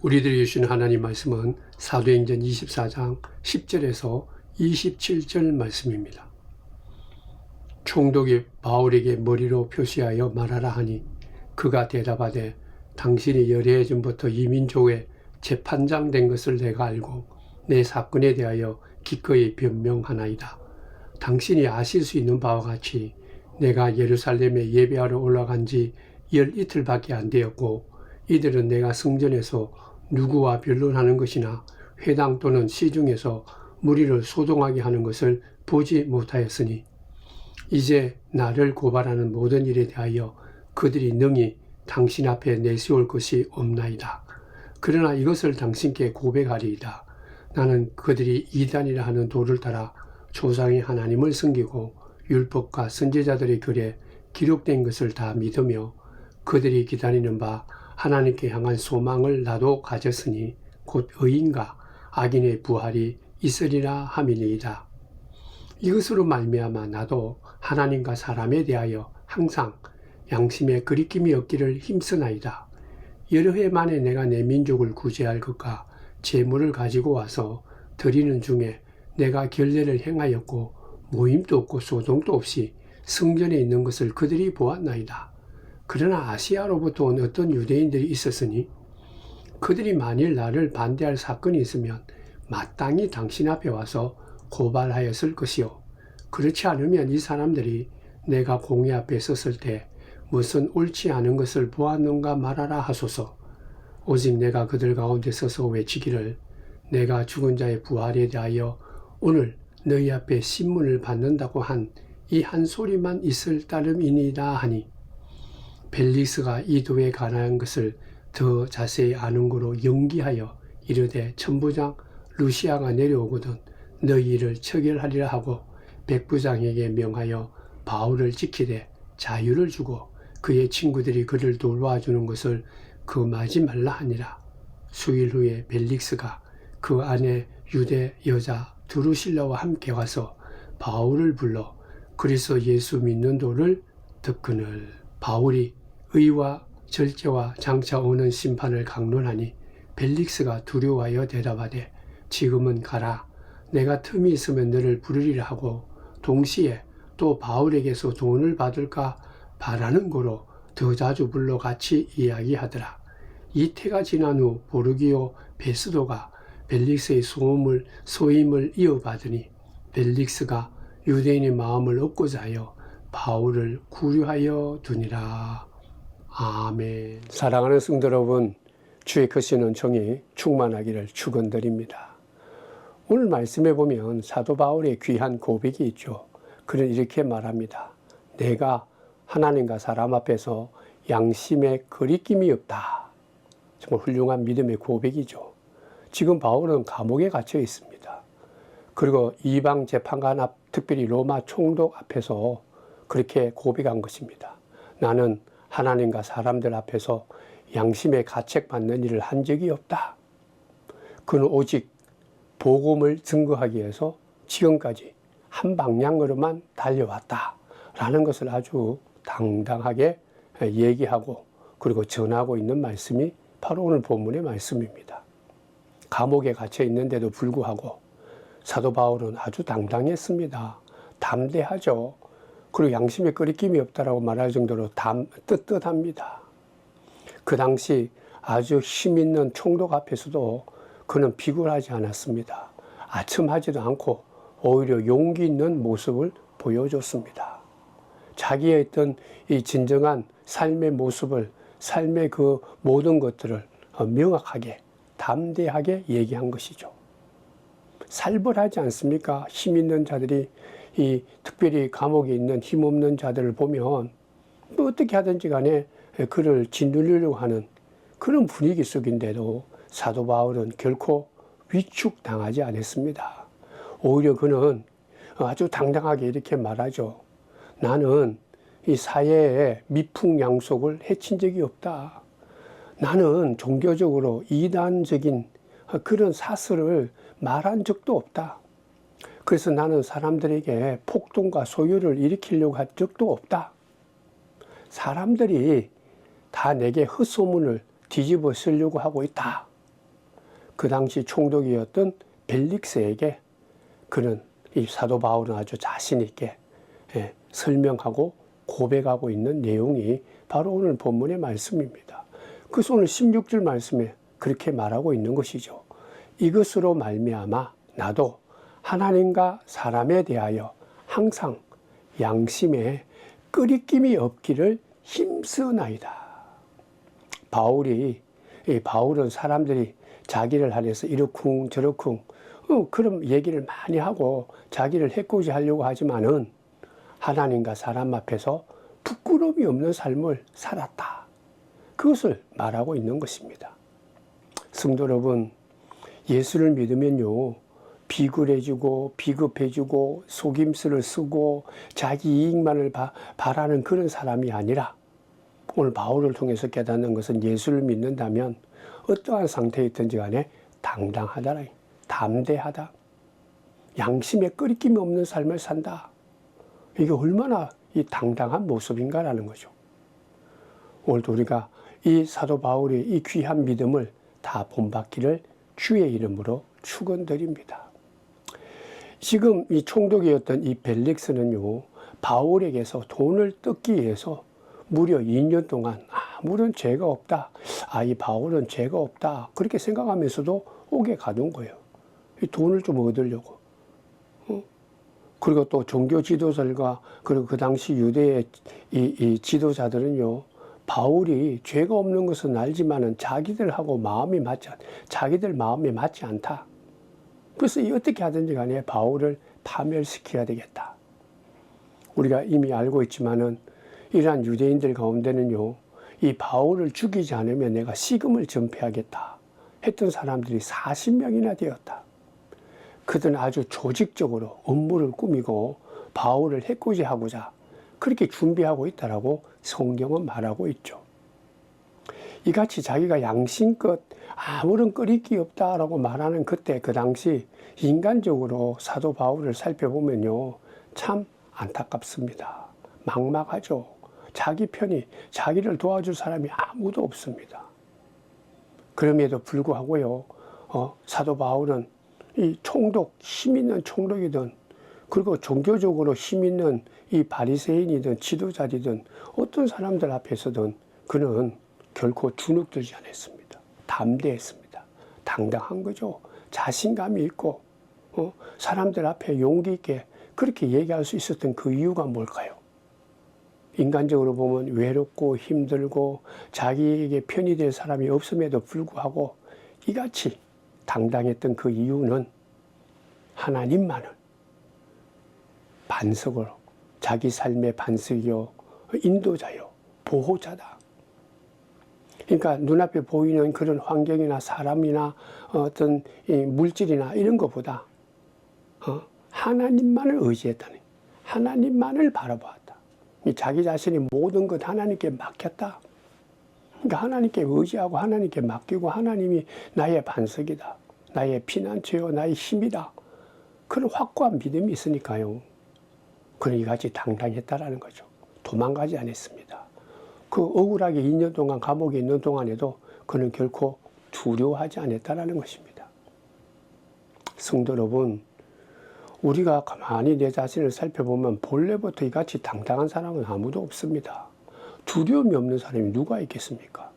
우리들이 주신 하나님 말씀은 사도행전 24장 10절에서 27절 말씀입니다. 총독이 바울에게 머리로 표시하여 말하라 하니 그가 대답하되 당신이 열해 전부터 이민족의 재판장 된 것을 내가 알고 내 사건에 대하여 기꺼이 변명하나이다. 당신이 아실 수 있는 바와 같이 내가 예루살렘에 예배하러 올라간 지 열이틀밖에 안 되었고 이들은 내가 성전에서 누구와 변론하는 것이나 회당 또는 시중에서 무리를 소동하게 하는 것을 보지 못하였으니 이제 나를 고발하는 모든 일에 대하여 그들이 능히 당신 앞에 내세울 것이 없나이다. 그러나 이것을 당신께 고백하리이다. 나는 그들이 이단이라 하는 도를 따라 조상의 하나님을 섬기고 율법과 선지자들의 글에 기록된 것을 다 믿으며 그들이 기다리는 바 하나님께 향한 소망을 나도 가졌으니 곧 의인과 악인의 부활이 있으리라 함이니이다. 이것으로 말미암아 나도 하나님과 사람에 대하여 항상 양심에 거리낌이 없기를 힘쓰나이다. 여러 해 만에 내가 내 민족을 구제할 것과 재물을 가지고 와서 드리는 중에 내가 결례를 행하였고 모임도 없고 소동도 없이 성전에 있는 것을 그들이 보았나이다. 그러나 아시아로부터 온 어떤 유대인들이 있었으니 그들이 만일 나를 반대할 사건이 있으면 마땅히 당신 앞에 와서 고발하였을 것이요. 그렇지 않으면 이 사람들이 내가 공회 앞에 섰을 때 무슨 옳지 않은 것을 보았는가 말하라 하소서. 오직 내가 그들 가운데 서서 외치기를 내가 죽은 자의 부활에 대하여 오늘 너희 앞에 신문을 받는다고 한 이 한 소리만 있을 따름이니이다 하니 벨릭스가 이 도에 관한 것을 더 자세히 아는 거로 연기하여 이르되 천부장 루시아가 내려오거든 너희 일을 처결하리라 하고 백부장에게 명하여 바울을 지키되 자유를 주고 그의 친구들이 그를 돌봐주는 것을 금하지 말라 하니라. 수일 후에 벨릭스가 그 안에 유대 여자 드루실라와 함께 와서 바울을 불러 그리스도 예수 믿는 도를 듣거늘. 바울이 의와 절제와 장차 오는 심판을 강론하니 벨릭스가 두려워하여 대답하되 지금은 가라. 내가 틈이 있으면 너를 부르리라 하고 동시에 또 바울에게서 돈을 받을까 바라는 거로 더 자주 불러 같이 이야기하더라. 이태가 지난 후 보르기오 베스도가 벨릭스의 소임을 이어받으니 벨릭스가 유대인의 마음을 얻고자 하여 바울을 구류하여 두니라. 아멘. 사랑하는 성도 여러분, 주의 크신 은총이 충만하기를 축원드립니다. 오늘 말씀에 보면 사도 바울의 귀한 고백이 있죠. 그는 이렇게 말합니다. 내가 하나님과 사람 앞에서 양심에 거리낌이 없다. 정말 훌륭한 믿음의 고백이죠. 지금 바울은 감옥에 갇혀 있습니다. 그리고 이방 재판관 앞, 특별히 로마 총독 앞에서 그렇게 고백한 것입니다. 나는 하나님과 사람들 앞에서 양심에 가책받는 일을 한 적이 없다. 그는 오직 복음을 증거하기 위해서 지금까지 한 방향으로만 달려왔다. 라는 것을 아주 당당하게 얘기하고 그리고 전하고 있는 말씀이 바로 오늘 본문의 말씀입니다. 감옥에 갇혀 있는데도 불구하고 사도 바울은 아주 당당했습니다. 담대하죠. 그리고 양심에 거리낌이 없다라고 말할 정도로 떳떳합니다. 그 당시 아주 힘있는 총독 앞에서도 그는 비굴하지 않았습니다. 아첨하지도 않고 오히려 용기 있는 모습을 보여줬습니다. 자기의 어떤 이 진정한 삶의 모습을, 삶의 그 모든 것들을 명확하게, 담대하게 얘기한 것이죠. 살벌하지 않습니까? 힘 있는 자들이 이 특별히 감옥에 있는 힘없는 자들을 보면 뭐 어떻게 하든지 간에 그를 짓누르려고 하는 그런 분위기 속인데도 사도 바울은 결코 위축당하지 않았습니다. 오히려 그는 아주 당당하게 이렇게 말하죠. 나는 이 사회의 미풍양속을 해친 적이 없다. 나는 종교적으로 이단적인 그런 사설을 말한 적도 없다. 그래서 나는 사람들에게 폭동과 소요를 일으키려고 한 적도 없다. 사람들이 다 내게 헛소문을 뒤집어 쓰려고 하고 있다. 그 당시 총독이었던 벨릭스에게 그는 이 사도 바울은 아주 자신 있게 설명하고 고백하고 있는 내용이 바로 오늘 본문의 말씀입니다. 그래서 오늘 16절 말씀에 그렇게 말하고 있는 것이죠. 이것으로 말미암아 나도 하나님과 사람에 대하여 항상 양심에 끄리낌이 없기를 힘쓰나이다. 바울은 사람들이 자기를 하려서 이러쿵 저러쿵 그런 얘기를 많이 하고 자기를 해코지 하려고 하지만은 하나님과 사람 앞에서 부끄러움이 없는 삶을 살았다. 그것을 말하고 있는 것입니다. 성도 여러분, 예수를 믿으면요, 비굴해지고 비급해지고 속임수를 쓰고 자기 이익만을 바라는 그런 사람이 아니라 오늘 바울을 통해서 깨닫는 것은 예수를 믿는다면 어떠한 상태에 있든지 간에 당당하다, 담대하다, 양심에 끄리낌이 없는 삶을 산다. 이게 얼마나 이 당당한 모습인가라는 거죠. 오늘도 우리가 이 사도 바울의 이 귀한 믿음을 다 본받기를 주의 이름으로 축원드립니다. 지금 이 총독이었던 이 벨릭스는요, 바울에게서 돈을 뜯기 위해서 무려 2년 동안 아무런 죄가 없다. 이 바울은 죄가 없다. 그렇게 생각하면서도 옥에 가둔 거예요. 이 돈을 좀 얻으려고. 그리고 또 종교 지도자들과 그리고 그 당시 유대의 이 지도자들은요, 바울이 죄가 없는 것은 알지만은 자기들 마음이 맞지 않다. 그래서 어떻게 하든지 간에 바울을 파멸시켜야 되겠다. 우리가 이미 알고 있지만은 이러한 유대인들 가운데는요, 이 바울을 죽이지 않으면 내가 식음을 전폐하겠다 했던 사람들이 40명이나 되었다. 그들은 아주 조직적으로 업무를 꾸미고 바울을 해코지하고자 그렇게 준비하고 있다라고 성경은 말하고 있죠. 이같이 자기가 양심껏 아무런 끄리기 없다라고 말하는 그때 그 당시 인간적으로 사도 바울을 살펴보면요, 참 안타깝습니다. 막막하죠. 자기 편이 자기를 도와줄 사람이 아무도 없습니다. 그럼에도 불구하고요, 사도 바울은 이 총독, 힘 있는 총독이든 그리고 종교적으로 힘 있는 이 바리새인이든 지도자이든 어떤 사람들 앞에서든 그는 결코 주눅들지 않았습니다. 담대했습니다. 당당한 거죠. 자신감이 있고 사람들 앞에 용기 있게 그렇게 얘기할 수 있었던 그 이유가 뭘까요? 인간적으로 보면 외롭고 힘들고 자기에게 편이 될 사람이 없음에도 불구하고 이같이 당당했던 그 이유는 하나님만을 반석으로 자기 삶의 반석이요, 인도자요, 보호자다. 그러니까 눈앞에 보이는 그런 환경이나 사람이나 어떤 물질이나 이런 것보다 하나님만을 의지했다니, 하나님만을 바라보았다. 자기 자신이 모든 것 하나님께 맡겼다. 그러니까 하나님께 의지하고 하나님께 맡기고 하나님이 나의 반석이다. 나의 피난처요, 나의 힘이다. 그런 확고한 믿음이 있으니까요. 그는 이같이 당당했다라는 거죠. 도망가지 않았습니다. 그 억울하게 2년 동안 감옥에 있는 동안에도 그는 결코 두려워하지 않았다라는 것입니다. 성도 여러분, 우리가 가만히 내 자신을 살펴보면 본래부터 이같이 당당한 사람은 아무도 없습니다. 두려움이 없는 사람이 누가 있겠습니까?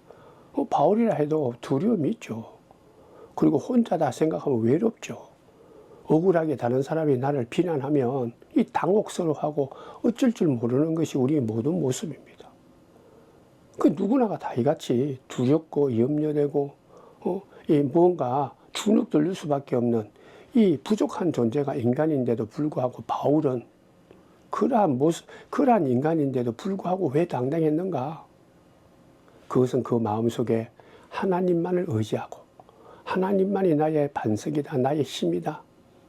바울이라 해도 두려움이 있죠. 그리고 혼자다 생각하면 외롭죠. 억울하게 다른 사람이 나를 비난하면 이 당혹스러워하고 어쩔 줄 모르는 것이 우리의 모든 모습입니다. 그 누구나가 다 이같이 두렵고 염려되고 뭔가 주눅 들릴 수밖에 없는 이 부족한 존재가 인간인데도 불구하고 바울은 그러한 인간인데도 불구하고 왜 당당했는가? 그것은 그 마음속에 하나님만을 의지하고 하나님만이 나의 반석이다, 나의 힘이다.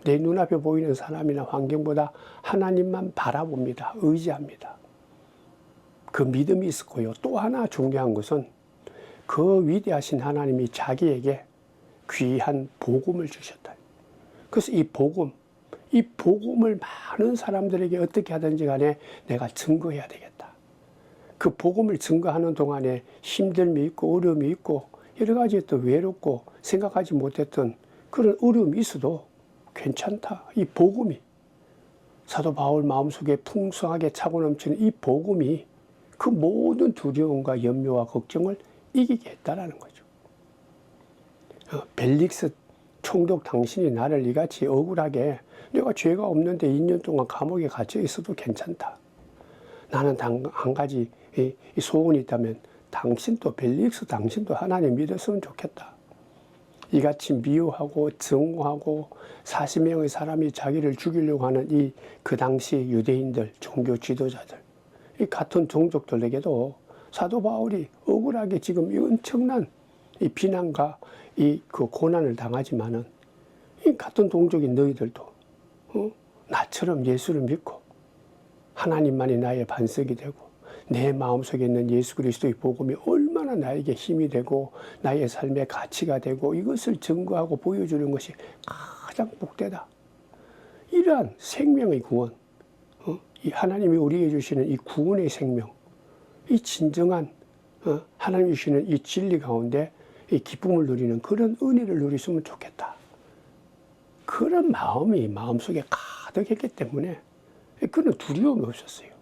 내 눈앞에 보이는 사람이나 환경보다 하나님만 바라봅니다. 의지합니다. 그 믿음이 있었고요. 또 하나 중요한 것은 그 위대하신 하나님이 자기에게 귀한 복음을 주셨다. 그래서 이 복음을 많은 사람들에게 어떻게 하든지 간에 내가 증거해야 되겠다. 그 복음을 증거하는 동안에 힘듦이 있고 어려움이 있고 여러 가지 또 외롭고 생각하지 못했던 그런 어려움이 있어도 괜찮다. 이 복음이, 사도 바울 마음속에 풍성하게 차고 넘치는 이 복음이 그 모든 두려움과 염려와 걱정을 이기게 했다라는 거죠. 벨릭스 총독, 당신이 나를 이같이 억울하게, 내가 죄가 없는데 2년 동안 감옥에 갇혀 있어도 괜찮다. 나는 한 가지 이 소원이 있다면, 당신도, 벨릭스 당신도 하나님 믿었으면 좋겠다. 이같이 미워하고 증오하고 40명의 사람이 자기를 죽이려고 하는 그 당시 유대인들, 종교 지도자들, 이 같은 종족들에게도 사도 바울이 억울하게 지금 이 엄청난 이 비난과 그 고난을 당하지만은, 이 같은 동족인 너희들도 나처럼 예수를 믿고 하나님만이 나의 반석이 되고 내 마음속에 있는 예수 그리스도의 복음이 얼마나 나에게 힘이 되고 나의 삶의 가치가 되고 이것을 증거하고 보여주는 것이 가장 복되다. 이러한 생명의 구원, 이 하나님이 우리에게 주시는 이 구원의 생명, 이 진정한 하나님이 주시는 이 진리 가운데 이 기쁨을 누리는 그런 은혜를 누리시면 좋겠다. 그런 마음이 마음속에 가득했기 때문에 그는 두려움이 없었어요.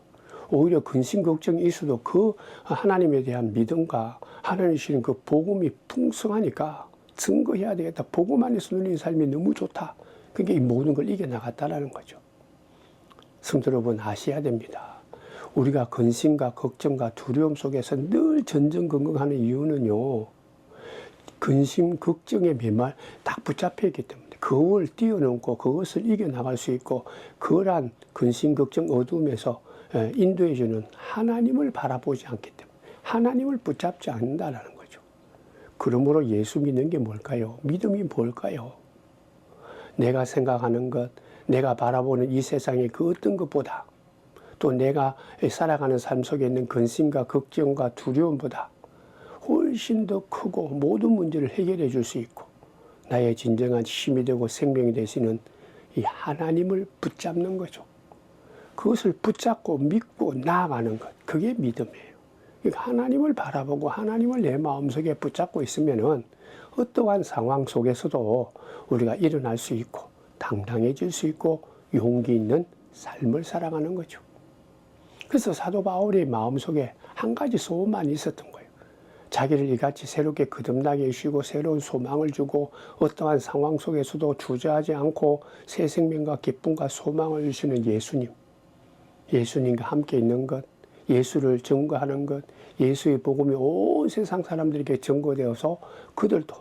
오히려 근심 걱정이 있어도 그 하나님에 대한 믿음과 하나님 주시는 그 복음이 풍성하니까 증거해야 되겠다. 복음 안에서 누리는 삶이 너무 좋다. 그게 이 모든 걸 이겨나갔다라는 거죠. 성도 여러분, 아셔야 됩니다. 우리가 근심과 걱정과 두려움 속에서 늘 전전긍긍하는 이유는요, 근심, 걱정에 매말 딱 붙잡혀 있기 때문에 그걸 뛰어넘고 그것을 이겨나갈 수 있고, 그러한 근심, 걱정, 어두움에서 인도해주는 하나님을 바라보지 않기 때문에 하나님을 붙잡지 않는다라는 거죠. 그러므로 예수 믿는 게 뭘까요? 믿음이 뭘까요? 내가 생각하는 것, 내가 바라보는 이 세상의 그 어떤 것보다, 또 내가 살아가는 삶 속에 있는 근심과 걱정과 두려움보다 훨씬 더 크고 모든 문제를 해결해 줄 수 있고 나의 진정한 힘이 되고 생명이 되시는 이 하나님을 붙잡는 거죠. 그것을 붙잡고 믿고 나아가는 것, 그게 믿음이에요. 그러니까 하나님을 바라보고 하나님을 내 마음속에 붙잡고 있으면은 어떠한 상황 속에서도 우리가 일어날 수 있고 당당해질 수 있고 용기 있는 삶을 살아가는 거죠. 그래서 사도 바울의 마음속에 한 가지 소원만 있었던 거예요. 자기를 이같이 새롭게 거듭나게 해주시고 새로운 소망을 주고 어떠한 상황 속에서도 주저하지 않고 새 생명과 기쁨과 소망을 주시는 예수님. 예수님과 함께 있는 것, 예수를 증거하는 것, 예수의 복음이 온 세상 사람들에게 증거되어서 그들도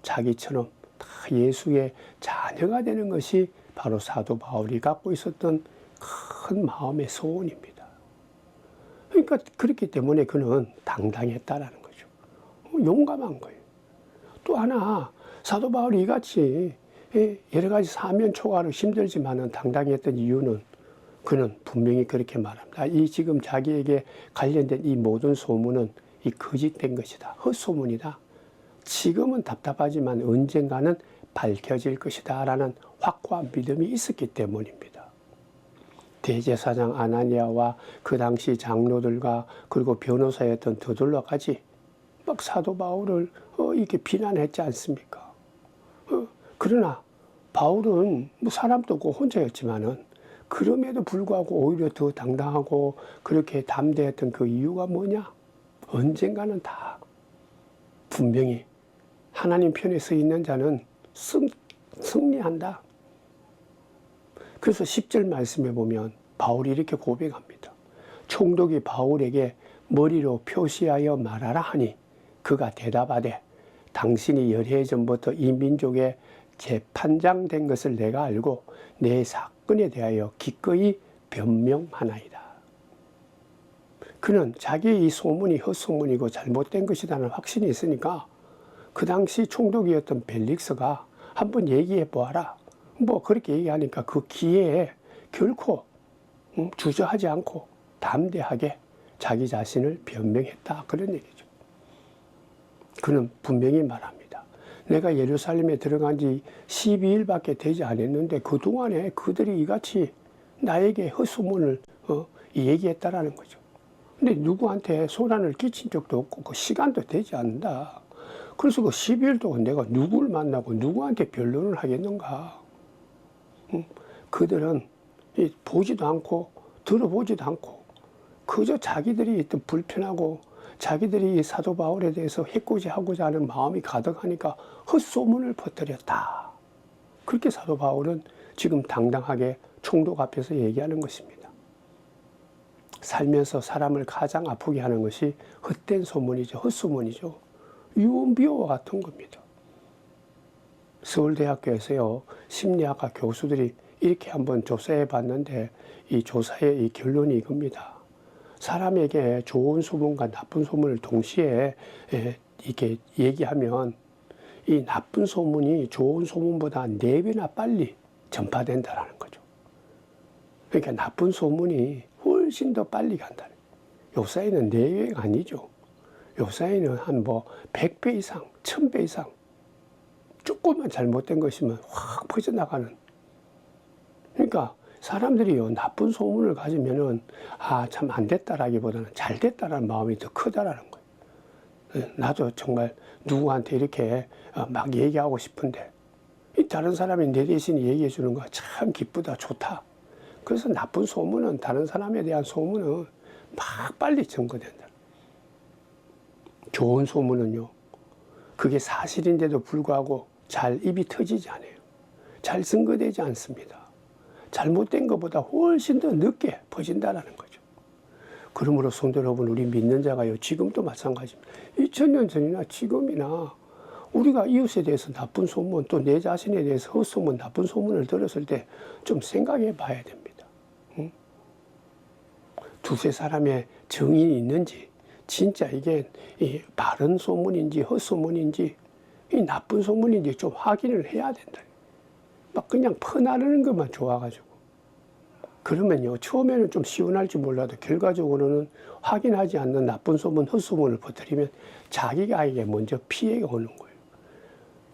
자기처럼 다 예수의 자녀가 되는 것이 바로 사도 바울이 갖고 있었던 큰 마음의 소원입니다. 그러니까 그렇기 때문에 그는 당당했다라는 거죠. 용감한 거예요. 또 하나, 사도 바울이 이같이 여러 가지 사면 초과로 힘들지만은 당당했던 이유는 그는 분명히 그렇게 말합니다. 이 지금 자기에게 관련된 이 모든 소문은 이 거짓된 것이다. 헛소문이다. 지금은 답답하지만 언젠가는 밝혀질 것이다. 라는 확고한 믿음이 있었기 때문입니다. 대제사장 아나니아와 그 당시 장로들과 그리고 변호사였던 더둘러까지 막 사도 바울을 이렇게 비난했지 않습니까? 그러나 바울은 뭐 사람도 없고 혼자였지만은 그럼에도 불구하고 오히려 더 당당하고 그렇게 담대했던 그 이유가 뭐냐? 언젠가는 다 분명히 하나님 편에 서 있는 자는 승리한다. 그래서 10절 말씀에 보면 바울이 이렇게 고백합니다. 총독이 바울에게 머리로 표시하여 말하라 하니 그가 대답하되 당신이 열해 전부터 이 민족의 재판장 된 것을 내가 알고 내 사건에 대하여 기꺼이 변명하나이다. 그는 자기의 이 소문이 헛소문이고 잘못된 것이라는 확신이 있으니까 그 당시 총독이었던 벨릭스가 한번 얘기해 보아라. 뭐 그렇게 얘기하니까 그 기회에 결코 주저하지 않고 담대하게 자기 자신을 변명했다. 그런 얘기죠. 그는 분명히 말합니다. 내가 예루살렘에 들어간 지 12일밖에 되지 않았는데 그동안에 그들이 이같이 나에게 헛소문을 얘기했다라는 거죠. 근데 누구한테 소란을 끼친 적도 없고 그 시간도 되지 않는다. 그래서 그 12일 동안 내가 누구를 만나고 누구한테 변론을 하겠는가? 그들은 보지도 않고 들어보지도 않고 그저 자기들이 어떤 불편하고 자기들이 이 사도 바울에 대해서 해코지하고자 하는 마음이 가득하니까 헛소문을 퍼뜨렸다. 그렇게 사도 바울은 지금 당당하게 총독 앞에서 얘기하는 것입니다. 살면서 사람을 가장 아프게 하는 것이 헛된 소문이죠. 헛소문이죠. 유언비어와 같은 겁니다. 서울대학교에서요, 심리학과 교수들이 이렇게 한번 조사해 봤는데 이 조사의 이 결론이 이겁니다. 사람에게 좋은 소문과 나쁜 소문을 동시에 이렇게 얘기하면 이 나쁜 소문이 좋은 소문보다 4배나 빨리 전파된다는 거죠. 그러니까 나쁜 소문이 훨씬 더 빨리 간다는 거예요. 요 사이는 4배가 아니죠. 요 사이는 한 100배 이상, 1000배 이상 조금만 잘못된 것이면 확 퍼져나가는. 그러니까 사람들이요, 나쁜 소문을 가지면은, 참 안 됐다라기보다는 잘 됐다라는 마음이 더 크다라는 거예요. 나도 정말 누구한테 이렇게 막 얘기하고 싶은데, 이 다른 사람이 내 대신 얘기해 주는 거 참 기쁘다, 좋다. 그래서 나쁜 소문은, 다른 사람에 대한 소문은 막 빨리 전거된다. 좋은 소문은요, 그게 사실인데도 불구하고 잘 입이 터지지 않아요. 잘 증거되지 않습니다. 잘못된 것보다 훨씬 더 늦게 퍼진다는 거죠. 그러므로 성도 여러분, 우리 믿는 자가요, 지금도 마찬가지입니다. 2000년 전이나 지금이나 우리가 이웃에 대해서 나쁜 소문, 또 내 자신에 대해서 헛소문, 나쁜 소문을 들었을 때 좀 생각해 봐야 됩니다. 두세 사람의 정인이 있는지, 진짜 이게 바른 소문인지 헛소문인지 이 나쁜 소문인지 좀 확인을 해야 된다. 막 그냥 퍼나르는 것만 좋아가지고. 그러면요, 처음에는 좀 시원할지 몰라도 결과적으로는 확인하지 않는 나쁜 소문, 헛소문을 퍼뜨리면 자기가에게 먼저 피해가 오는 거예요.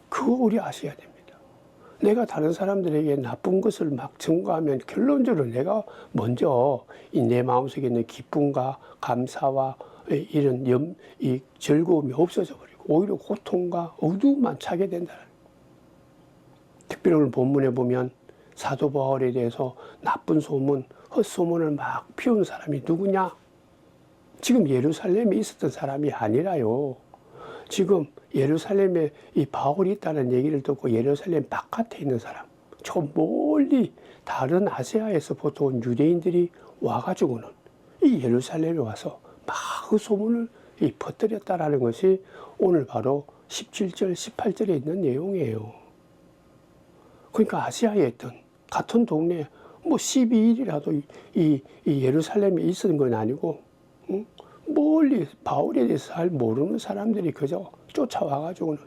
그거 우리 아셔야 됩니다. 내가 다른 사람들에게 나쁜 것을 막 증거하면 결론적으로 내가 먼저 내 마음속에 있는 기쁨과 감사와 이런 이 즐거움이 없어져 버리고 오히려 고통과 어두움만 차게 된다. 특별히 오늘 본문에 보면 사도 바울에 대해서 나쁜 소문, 헛소문을 막 피운 사람이 누구냐? 지금 예루살렘에 있었던 사람이 아니라요. 지금 예루살렘에 이 바울이 있다는 얘기를 듣고 예루살렘 바깥에 있는 사람, 저 멀리 다른 아시아에서 보통 유대인들이 와가지고는 이 예루살렘에 와서 막 그 소문을 퍼뜨렸다라는 것이 오늘 바로 17절, 18절에 있는 내용이에요. 그러니까 아시아에 있던 같은 동네에 12일이라도 이 예루살렘에 있었던 건 아니고, 멀리 바울에 대해서 잘 모르는 사람들이 그저 쫓아와가지고는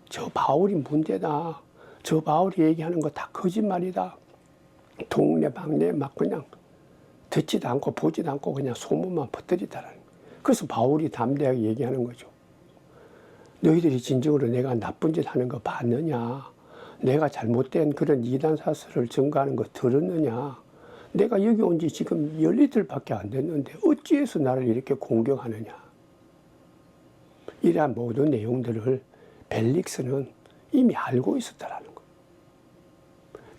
저 바울이 문제다. 저 바울이 얘기하는 거 다 거짓말이다. 동네 방네 막 그냥 듣지도 않고 보지도 않고 그냥 소문만 퍼뜨리다라는 거예요. 그래서 바울이 담대하게 얘기하는 거죠. 너희들이 진정으로 내가 나쁜 짓 하는 거 봤느냐? 내가 잘못된 그런 이단 사설을 증거하는 거 들었느냐? 내가 여기 온 지 지금 10이틀밖에 안 됐는데 어찌해서 나를 이렇게 공격하느냐? 이러한 모든 내용들을 벨릭스는 이미 알고 있었다라는 거예요.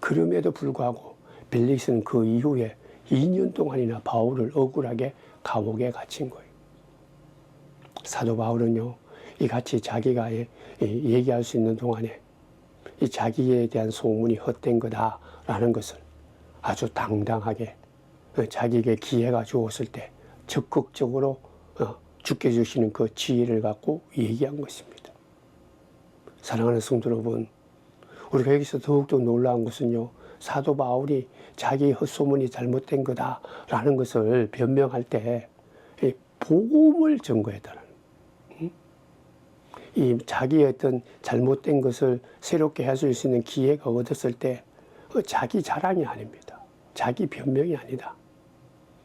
그럼에도 불구하고 벨릭스는 그 이후에 2년 동안이나 바울을 억울하게 감옥에 갇힌 거예요. 사도 바울은요, 이같이 자기가 얘기할 수 있는 동안에 이 자기에 대한 소문이 헛된 거다라는 것을 아주 당당하게 자기에게 기회가 주었을 때 적극적으로 주께 주시는 그 지혜를 갖고 얘기한 것입니다. 사랑하는 성도 여러분, 우리가 여기서 더욱더 놀라운 것은요, 사도 바울이 자기의 헛소문이 잘못된 거다라는 것을 변명할 때 복음을 증거했다는, 이 자기의 어떤 잘못된 것을 새롭게 해줄 수 있는 기회가 얻었을 때 자기 자랑이 아닙니다. 자기 변명이 아니다.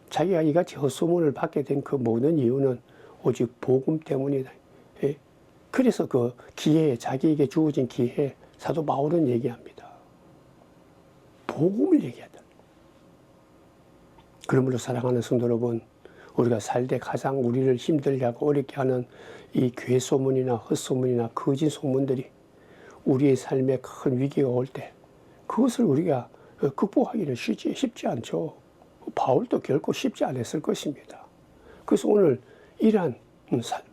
자기가 이같이 헛소문을 받게 된 그 모든 이유는 오직 복음 때문이다. 그래서 그 기회에, 자기에게 주어진 기회에 사도 바울은 얘기합니다. 복음을 얘기하다. 그러므로 사랑하는 성도 여러분, 우리가 살 때 가장 우리를 힘들게 하고 어렵게 하는 이 괴소문이나 헛소문이나 거짓 소문들이 우리의 삶에 큰 위기가 올 때 그것을 우리가 극복하기는 쉽지 않죠. 바울도 결코 쉽지 않았을 것입니다. 그래서 오늘 이러한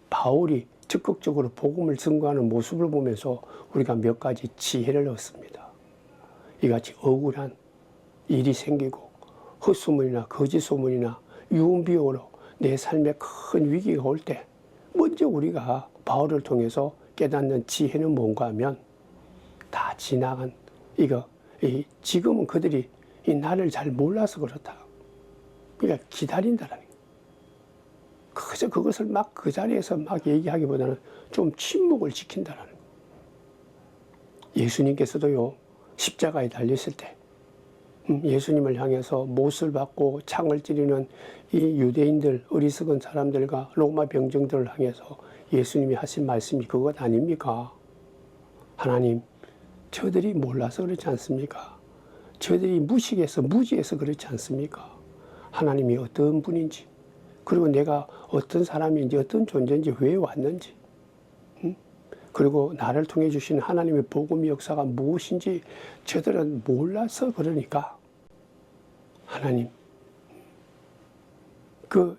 바울이 적극적으로 복음을 증거하는 모습을 보면서 우리가 몇 가지 지혜를 얻습니다. 이같이 억울한 일이 생기고 헛소문이나 거짓 소문이나 유언비어로 내 삶에 큰 위기가 올 때 먼저 우리가 바울을 통해서 깨닫는 지혜는 뭔가 하면 다 지나간 지금은 그들이 이 나를 잘 몰라서 그렇다. 그러니까 기다린다라는 거예요. 그저 그것을 막 그 자리에서 막 얘기하기보다는 좀 침묵을 지킨다라는 거예요. 예수님께서도요, 십자가에 달렸을 때 예수님을 향해서 못을 받고 창을 찌르는 이 유대인들, 어리석은 사람들과 로마 병정들을 향해서 예수님이 하신 말씀이 그것 아닙니까? 하나님, 저들이 몰라서 그렇지 않습니까? 저들이 무식해서 무지해서 그렇지 않습니까? 하나님이 어떤 분인지, 그리고 내가 어떤 사람인지, 어떤 존재인지, 왜 왔는지, 그리고 나를 통해 주신 하나님의 복음의 역사가 무엇인지 저들은 몰라서 그러니까 하나님,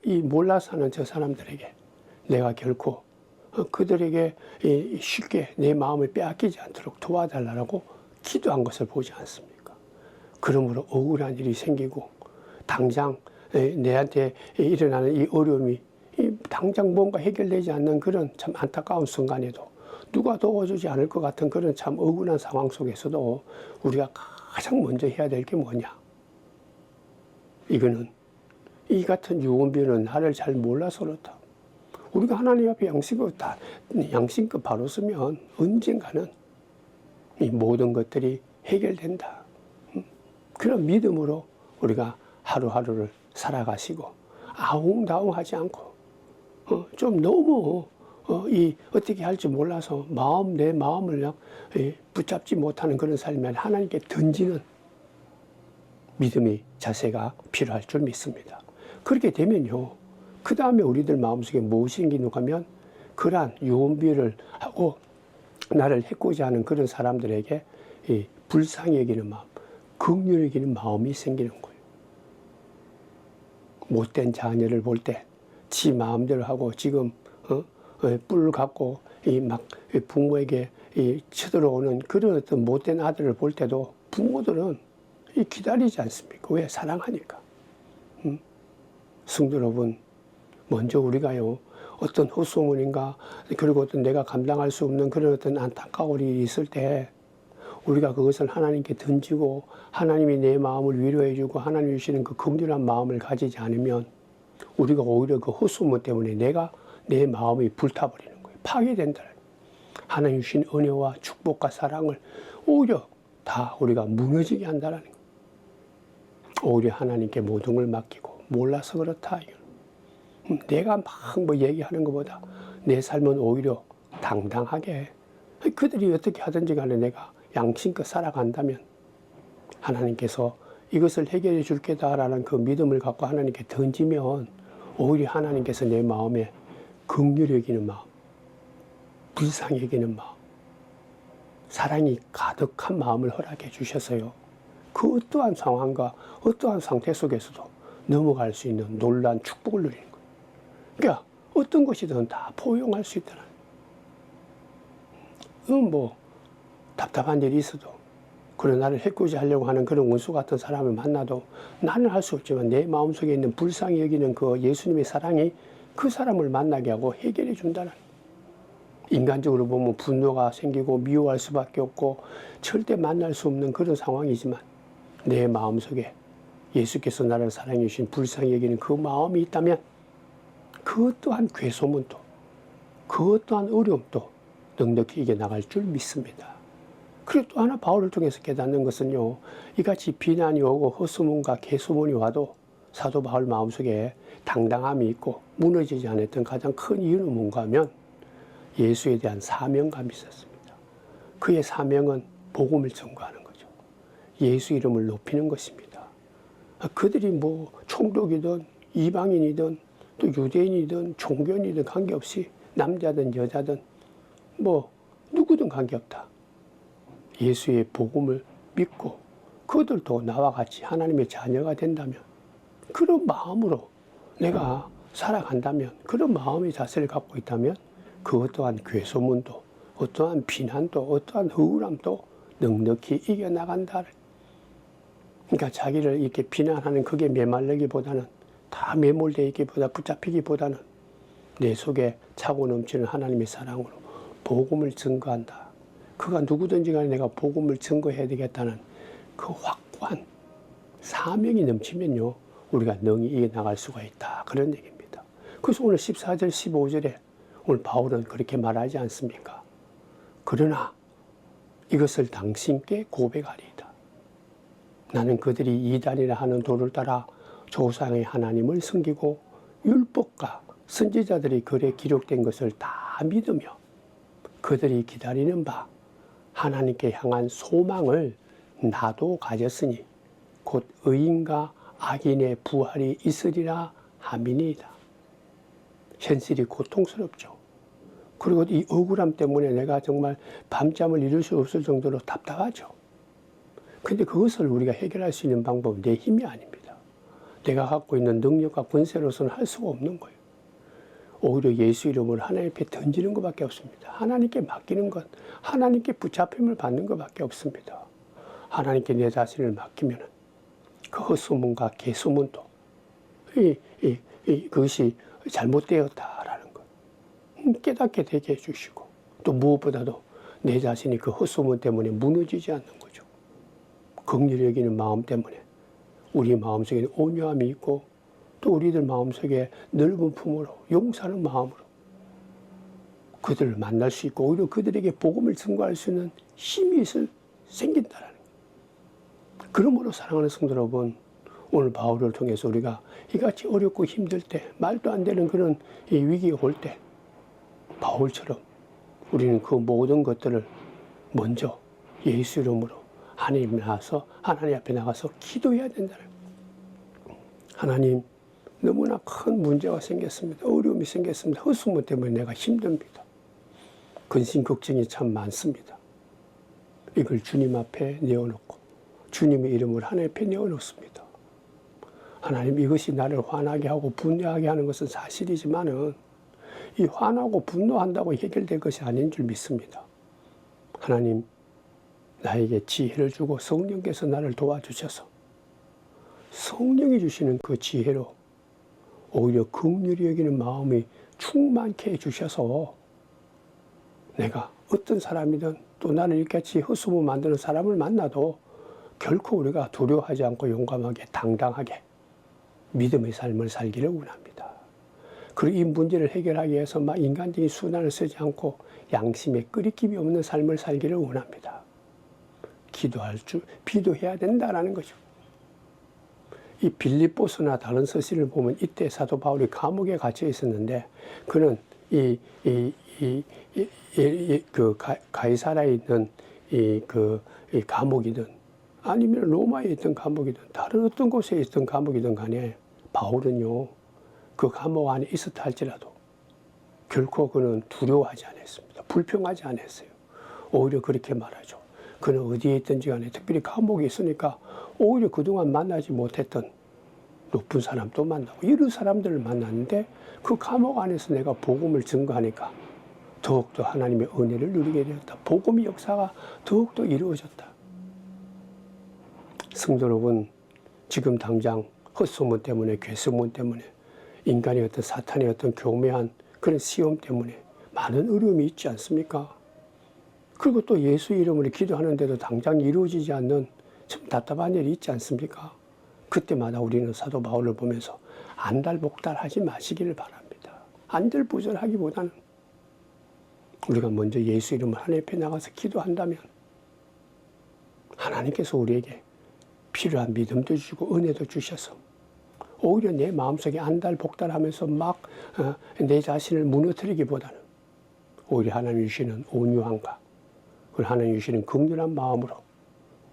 이 몰라서 하는 저 사람들에게 내가 결코 그들에게 쉽게 내 마음을 빼앗기지 않도록 도와달라고 기도한 것을 보지 않습니까? 그러므로 억울한 일이 생기고 당장 내한테 일어나는 이 어려움이 당장 뭔가 해결되지 않는 그런 참 안타까운 순간에도 누가 도와주지 않을 것 같은 그런 참 억울한 상황 속에서도 우리가 가장 먼저 해야 될 게 뭐냐? 이거는 이 같은 유언비어는 나를 잘 몰라서 그렇다. 우리가 하나님 앞에 양심껏 바로 서면 언젠가는 이 모든 것들이 해결된다. 그런 믿음으로 우리가 하루하루를 살아가시고 아웅다웅하지 않고 좀 너무 어떻게 할지 몰라서 내 마음을 붙잡지 못하는 그런 삶에 하나님께 던지는 믿음의 자세가 필요할 줄 믿습니다. 그렇게 되면요, 그 다음에 우리들 마음속에 무엇이 생기는가 하면 그러한 유언비어를 하고 나를 해코자 하는 그런 사람들에게 불쌍히 여기는 마음, 긍휼히 여기는 마음이 생기는 거예요. 못된 자녀를 볼 때 지 마음대로 하고 지금 뿔을 갖고 부모에게 쳐들어오는 그런 어떤 못된 아들을 볼 때도 부모들은 기다리지 않습니까? 왜? 사랑하니까. 성도 여러분, 먼저 우리가요, 어떤 헛소문인가, 그리고 어떤 내가 감당할 수 없는 그런 어떤 안타까운 일이 있을 때 우리가 그것을 하나님께 던지고 하나님이 내 마음을 위로해 주고 하나님 주시는 그 긍휼한 마음을 가지지 않으면 우리가 오히려 그 헛소문 때문에 내 마음이 불타버리는 거예요. 파괴된다는 거예요. 하나님 주신 은혜와 축복과 사랑을 오히려 다 우리가 무너지게 한다는 거예요. 오히려 하나님께 모든 걸 맡기고 몰라서 그렇다. 내가 막 뭐 얘기하는 것보다 내 삶은 오히려 당당하게 그들이 어떻게 하든지 간에 내가 양심껏 살아간다면 하나님께서 이것을 해결해 줄 게다라는 그 믿음을 갖고 하나님께 던지면 오히려 하나님께서 내 마음에 긍휼히 여기는 마음, 불쌍히 여기는 마음, 사랑이 가득한 마음을 허락해 주셔서요. 그 어떠한 상황과 어떠한 상태 속에서도 넘어갈 수 있는 놀라운 축복을 누리는 거예요. 그러니까 어떤 것이든 다 포용할 수 있다는 거예요. 답답한 일이 있어도 그런 나를 해코지 하려고 하는 그런 원수 같은 사람을 만나도 나는 할 수 없지만 내 마음속에 있는 불쌍히 여기는 그 예수님의 사랑이 그 사람을 만나게 하고 해결해 준다는 거예요. 인간적으로 보면 분노가 생기고 미워할 수밖에 없고 절대 만날 수 없는 그런 상황이지만 내 마음속에 예수께서 나를 사랑해 주신 불쌍히 여기는 그 마음이 있다면 그 또한 괴소문도 그 또한 어려움도 넉넉히 이겨나갈 줄 믿습니다. 그리고 또 하나 바울을 통해서 깨닫는 것은요, 이같이 비난이 오고 헛소문과 개소문이 와도 사도 바울 마음속에 당당함이 있고 무너지지 않았던 가장 큰 이유는 뭔가 하면 예수에 대한 사명감이 있었습니다. 그의 사명은 복음을 전거하는 거죠. 예수 이름을 높이는 것입니다. 그들이 총독이든 이방인이든 또 유대인이든 종교인이든 관계없이 남자든 여자든 뭐 누구든 관계없다. 예수의 복음을 믿고 그들도 나와 같이 하나님의 자녀가 된다면, 그런 마음으로 내가 살아간다면, 그런 마음의 자세를 갖고 있다면 그 어떠한 괴소문도, 어떠한 비난도, 어떠한 허울함도 넉넉히 이겨나간다. 그러니까 자기를 이렇게 비난하는 그게 메말르기보다는, 다 매몰되어 있기보다, 붙잡히기보다는 내 속에 차고 넘치는 하나님의 사랑으로 복음을 증거한다. 그가 누구든지 간에 내가 복음을 증거해야 되겠다는 그 확고한 사명이 넘치면요, 우리가 능히 이겨나갈 수가 있다. 그런 얘기입니다. 그래서 오늘 14절, 15절에 오늘 바울은 그렇게 말하지 않습니까? 그러나 이것을 당신께 고백하리이다. 나는 그들이 이단이라 하는 도를 따라 조상의 하나님을 섬기고 율법과 선지자들이 글에 기록된 것을 다 믿으며 그들이 기다리는 바 하나님께 향한 소망을 나도 가졌으니 곧 의인과 악인의 부활이 있으리라 함이니이다. 현실이 고통스럽죠. 그리고 이 억울함 때문에 내가 정말 밤잠을 이룰 수 없을 정도로 답답하죠. 그런데 그것을 우리가 해결할 수 있는 방법은 내 힘이 아닙니다. 내가 갖고 있는 능력과 권세로서는 할 수가 없는 거예요. 오히려 예수 이름으로 하나님 앞에 던지는 것밖에 없습니다. 하나님께 맡기는 것, 하나님께 붙잡힘을 받는 것밖에 없습니다. 하나님께 내 자신을 맡기면 그 헛소문과 개소문도 그것이 잘못되었다라는 것 깨닫게 되게 해주시고, 또 무엇보다도 내 자신이 그 헛소문 때문에 무너지지 않는 거죠. 긍휼히 여기는 마음 때문에 우리 마음속에 온유함이 있고, 또 우리들 마음속에 넓은 품으로 용서하는 마음으로 그들을 만날 수 있고, 오히려 그들에게 복음을 증거할 수 있는 힘이 생긴다라는 거예요. 그러므로 사랑하는 성도 여러분, 오늘 바울을 통해서 우리가 이같이 어렵고 힘들 때, 말도 안 되는 그런 위기가 올 때 바울처럼 우리는 그 모든 것들을 먼저 예수 이름으로 하나님 앞에 나가서 기도해야 된다는 거예요. 하나님, 너무나 큰 문제가 생겼습니다. 어려움이 생겼습니다. 헛소문 때문에 내가 힘듭니다. 근심 걱정이 참 많습니다. 이걸 주님 앞에 내어놓고 주님의 이름을 하나님 앞에 내어놓습니다. 하나님, 이것이 나를 화나게 하고 분노하게 하는 것은 사실이지만은 이 화나고 분노한다고 해결될 것이 아닌 줄 믿습니다. 하나님, 나에게 지혜를 주고 성령께서 나를 도와주셔서 성령이 주시는 그 지혜로 오히려 긍휼히 여기는 마음이 충만케 해주셔서 내가 어떤 사람이든 또 나를 이같이 헛소문 만드는 사람을 만나도 결코 우리가 두려워하지 않고 용감하게 당당하게 믿음의 삶을 살기를 원합니다. 그리고 이 문제를 해결하기 위해서 막 인간적인 수단을 쓰지 않고 양심에 끄리낌이 없는 삶을 살기를 원합니다. 기도해야 된다라는 거죠. 이 빌립보서나 다른 서신을 보면 이때 사도 바울이 감옥에 갇혀 있었는데, 그는 가이사라에 있는 이 감옥이든 아니면 로마에 있던 감옥이든 다른 어떤 곳에 있던 감옥이든 간에 바울은요, 그 감옥 안에 있었다 할지라도 결코 그는 두려워하지 않았습니다. 불평하지 않았어요. 오히려 그렇게 말하죠. 그는 어디에 있든지 간에, 특별히 감옥에 있으니까 오히려 그동안 만나지 못했던 높은 사람도 만나고 이런 사람들을 만났는데, 그 감옥 안에서 내가 복음을 증거하니까 더욱더 하나님의 은혜를 누리게 되었다. 복음의 역사가 더욱더 이루어졌다. 성도 여러분, 지금 당장 헛소문 때문에, 괴소문 때문에, 인간의 어떤 사탄의 어떤 교묘한 그런 시험 때문에 많은 어려움이 있지 않습니까? 그리고 또 예수 이름으로 기도하는데도 당장 이루어지지 않는 참 답답한 일이 있지 않습니까? 그때마다 우리는 사도 바울을 보면서 안달복달하지 마시기를 바랍니다. 안절부절하기보다는 우리가 먼저 예수 이름으로 하나님 앞에 나가서 기도한다면 하나님께서 우리에게 필요한 믿음도 주시고 은혜도 주셔서 오히려 내 마음속에 안달복달하면서 막 내 자신을 무너뜨리기보다는 오히려 하나님 주시는 온유함과 그리고 하나님 주시는 긍휼한 마음으로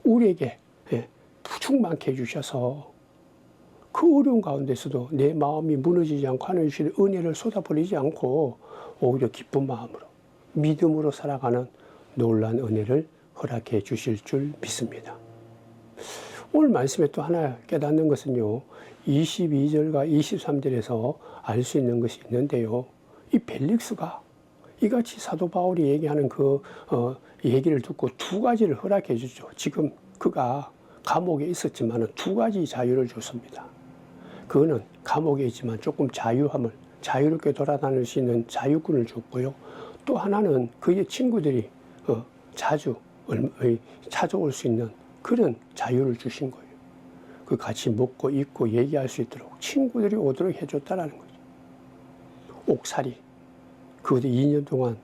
우리에게 충만케 해주셔서 그 어려운 가운데서도 내 마음이 무너지지 않고 하나님 주신 은혜를 쏟아버리지 않고 오히려 기쁜 마음으로 믿음으로 살아가는 놀라운 은혜를 허락해 주실 줄 믿습니다. 오늘 말씀에 또 하나 깨닫는 것은요, 22절과 23절에서 알 수 있는 것이 있는데요. 이 벨릭스가 이같이 사도 바울이 얘기하는 그 얘기를 듣고 두 가지를 허락해 주죠. 지금 그가 감옥에 있었지만 두 가지 자유를 줬습니다. 그거는 감옥에 있지만 조금 자유롭게 돌아다닐 수 있는 자유권을 줬고요. 또 하나는 그의 친구들이 자주 찾아올 수 있는 그런 자유를 주신 거예요. 그 같이 먹고 입고 얘기할 수 있도록 친구들이 오도록 해줬다라는 거죠. 옥살이, 그것도 2년 동안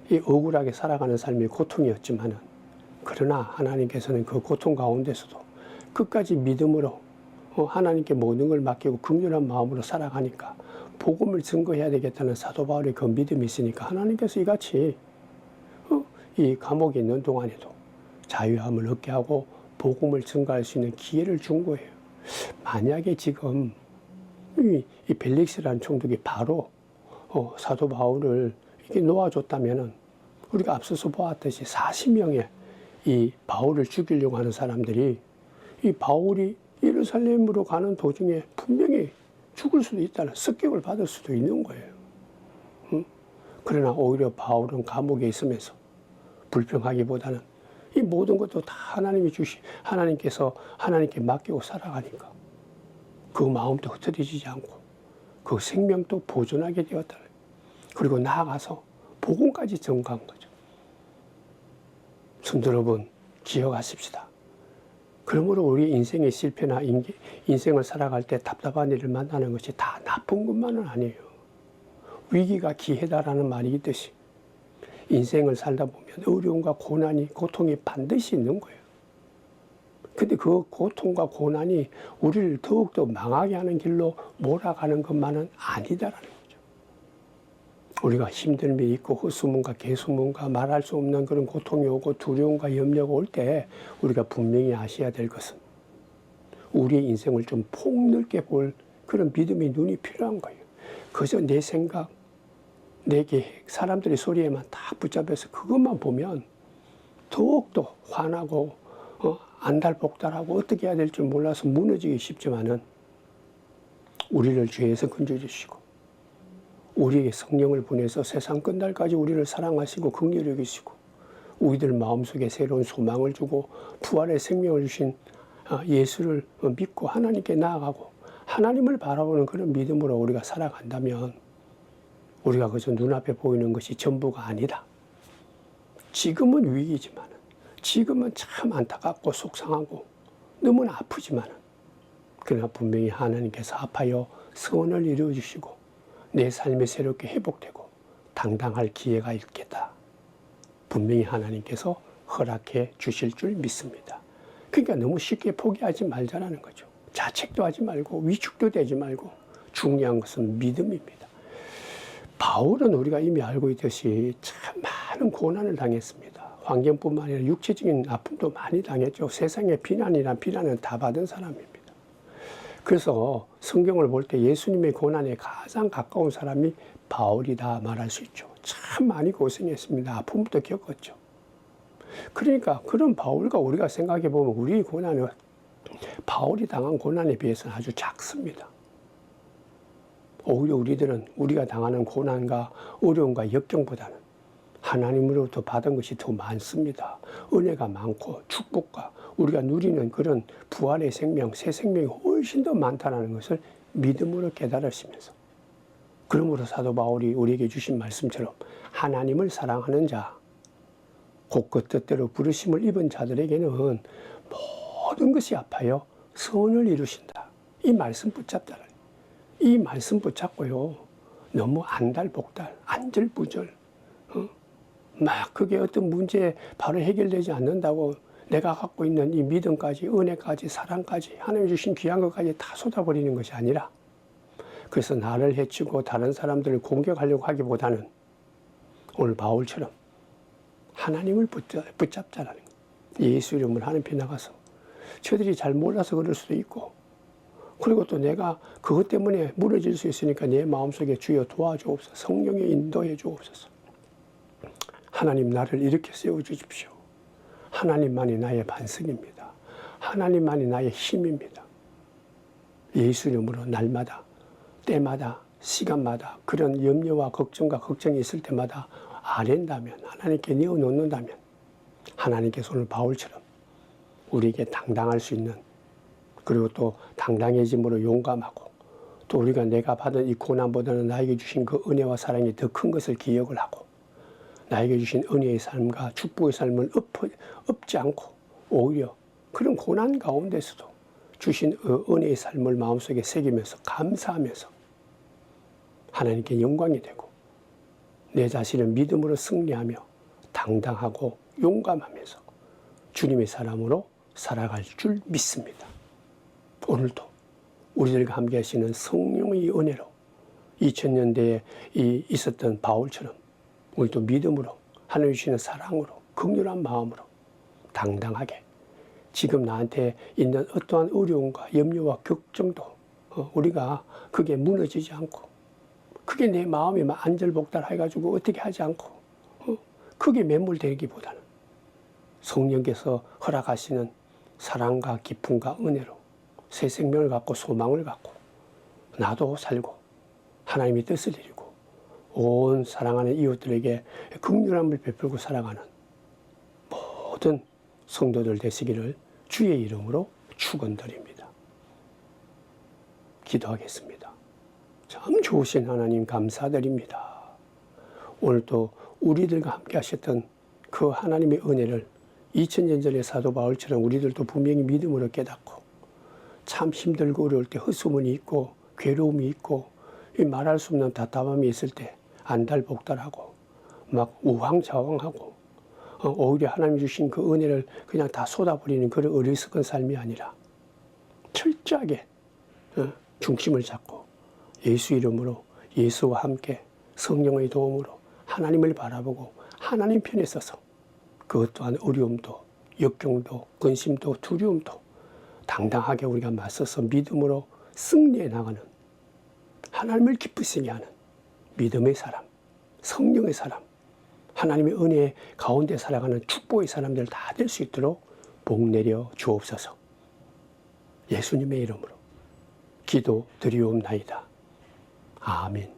이 억울하게 살아가는 삶이 고통이었지만은, 그러나 하나님께서는 그 고통 가운데서도 끝까지 믿음으로 하나님께 모든 걸 맡기고 긍휼한 마음으로 살아가니까 복음을 증거해야 되겠다는 사도 바울의 그 믿음이 있으니까 하나님께서 이같이 이 감옥에 있는 동안에도 자유함을 얻게 하고 복음을 증거할 수 있는 기회를 준 거예요. 만약에 지금 이 벨릭스라는 총독이 바로 사도 바울을 이렇게 놓아줬다면은, 우리가 앞서서 보았듯이 40명의 이 바울을 죽이려고 하는 사람들이 이 바울이 예루살렘으로 가는 도중에 분명히 죽을 수도 있다는 습격을 받을 수도 있는 거예요. 그러나 오히려 바울은 감옥에 있으면서 불평하기보다는 이 모든 것도 다 하나님께서 하나님께 맡기고 살아가니까 그 마음도 흩어지지 않고 그 생명도 보존하게 되었다. 그리고 나아가서 복음까지 전가한 거죠. 성도 여러분, 기억하십시다. 그러므로 우리 인생의 실패나 인생을 살아갈 때 답답한 일을 만나는 것이 다 나쁜 것만은 아니에요. 위기가 기회다라는 말이 있듯이 인생을 살다 보면 어려움과 고통이 반드시 있는 거예요. 근데 그 고통과 고난이 우리를 더욱더 망하게 하는 길로 몰아가는 것만은 아니다라는 거죠. 우리가 힘듦이 있고 헛소문과 개소문과 말할 수 없는 그런 고통이 오고 두려움과 염려가 올 때 우리가 분명히 아셔야 될 것은 우리의 인생을 좀 폭넓게 볼 그런 믿음의 눈이 필요한 거예요. 그저 내 생각, 내 계획, 사람들의 소리에만 다 붙잡혀서 그것만 보면 더욱더 화나고 안달복달하고 어떻게 해야 될지 몰라서 무너지기 쉽지만은, 우리를 죄에서 건져주시고 우리에게 성령을 보내서 세상 끝날까지 우리를 사랑하시고 긍휼히 여기시고 우리들 마음속에 새로운 소망을 주고 부활의 생명을 주신 예수를 믿고 하나님께 나아가고 하나님을 바라보는 그런 믿음으로 우리가 살아간다면, 우리가 그저 눈앞에 보이는 것이 전부가 아니다. 지금은 위기지만, 지금은 참 안타깝고 속상하고 너무나 아프지만, 그러나 분명히 하나님께서 아파요 선을 이루어주시고 내 삶이 새롭게 회복되고 당당할 기회가 있겠다. 분명히 하나님께서 허락해 주실 줄 믿습니다. 그러니까 너무 쉽게 포기하지 말자라는 거죠. 자책도 하지 말고 위축도 되지 말고, 중요한 것은 믿음입니다. 바울은 우리가 이미 알고 있듯이 참 많은 고난을 당했습니다. 환경뿐만 아니라 육체적인 아픔도 많이 당했죠. 세상의 비난은 다 받은 사람입니다. 그래서 성경을 볼 때 예수님의 고난에 가장 가까운 사람이 바울이다 말할 수 있죠. 참 많이 고생했습니다. 아픔부터 겪었죠. 그러니까 그런 바울과 우리가 생각해 보면 우리의 고난은 바울이 당한 고난에 비해서는 아주 작습니다. 오히려 우리들은 우리가 당하는 고난과 어려움과 역경보다는 하나님으로부터 받은 것이 더 많습니다. 은혜가 많고 축복과 우리가 누리는 그런 부활의 생명, 새 생명이 훨씬 더 많다는 것을 믿음으로 깨달으시면서, 그러므로 사도 바울이 우리에게 주신 말씀처럼 하나님을 사랑하는 자, 곧 그 뜻대로 부르심을 입은 자들에게는 모든 것이 아파요 선을 이루신다. 이 말씀 붙잡다. 이 말씀 붙잡고요, 너무 안달복달, 안절부절, 막 그게 어떤 문제에 바로 해결되지 않는다고 내가 갖고 있는 이 믿음까지, 은혜까지, 사랑까지, 하나님 주신 귀한 것까지 다 쏟아버리는 것이 아니라, 그래서 나를 해치고 다른 사람들을 공격하려고 하기보다는 오늘 바울처럼 하나님을 붙잡자라는 거예요. 예수 이름으로 하나님 앞에 나가서, 저들이 잘 몰라서 그럴 수도 있고 그리고 또 내가 그것 때문에 무너질 수 있으니까 내 마음속에 주여 도와주옵소서. 성령의 인도해 주옵소서. 하나님 나를 이렇게 세워주십시오. 하나님만이 나의 반석입니다. 하나님만이 나의 힘입니다. 예수 이름으로 날마다 때마다 시간마다 그런 염려와 걱정과 걱정이 있을 때마다 아랜다면 하나님께 내어놓는다면 하나님께서 오늘 바울처럼 우리에게 당당할 수 있는 그리고 또 당당해짐으로 용감하고 또 우리가 내가 받은 이 고난보다는 나에게 주신 그 은혜와 사랑이 더 큰 것을 기억을 하고 나에게 주신 은혜의 삶과 축복의 삶을 엎지 않고 오히려 그런 고난 가운데서도 주신 은혜의 삶을 마음속에 새기면서 감사하면서 하나님께 영광이 되고 내 자신을 믿음으로 승리하며 당당하고 용감하면서 주님의 사람으로 살아갈 줄 믿습니다. 오늘도 우리들과 함께 하시는 성령의 은혜로 2000년대에 있었던 바울처럼 우리도 믿음으로 하나님 주시는 사랑으로 긍휼한 마음으로 당당하게 지금 나한테 있는 어떠한 어려움과 염려와 걱정도 우리가 그게 무너지지 않고 그게 내 마음이 막 안절복달해가지고 어떻게 하지 않고 그게 매몰되기보다는 성령께서 허락하시는 사랑과 기쁨과 은혜로 새 생명을 갖고 소망을 갖고 나도 살고 하나님의 뜻을 이루고 온 사랑하는 이웃들에게 긍휼함을 베풀고 살아가는 모든 성도들 되시기를 주의 이름으로 축원드립니다. 기도하겠습니다. 참 좋으신 하나님 감사드립니다. 오늘도 우리들과 함께 하셨던 그 하나님의 은혜를 2000년 전의 사도 바울처럼 우리들도 분명히 믿음으로 깨닫고 참 힘들고 어려울 때 헛소문이 있고 괴로움이 있고 말할 수 없는 답답함이 있을 때 안달복달하고 막 우왕좌왕하고 오히려 하나님 주신 그 은혜를 그냥 다 쏟아버리는 그런 어리석은 삶이 아니라 철저하게 중심을 잡고 예수 이름으로 예수와 함께 성령의 도움으로 하나님을 바라보고 하나님 편에 서서 그것 또한 어려움도 역경도 근심도 두려움도 당당하게 우리가 맞서서 믿음으로 승리해 나가는 하나님을 기쁘시게 하는 믿음의 사람, 성령의 사람, 하나님의 은혜 가운데 살아가는 축복의 사람들 다 될 수 있도록 복 내려 주옵소서. 예수님의 이름으로 기도드리옵나이다. 아멘.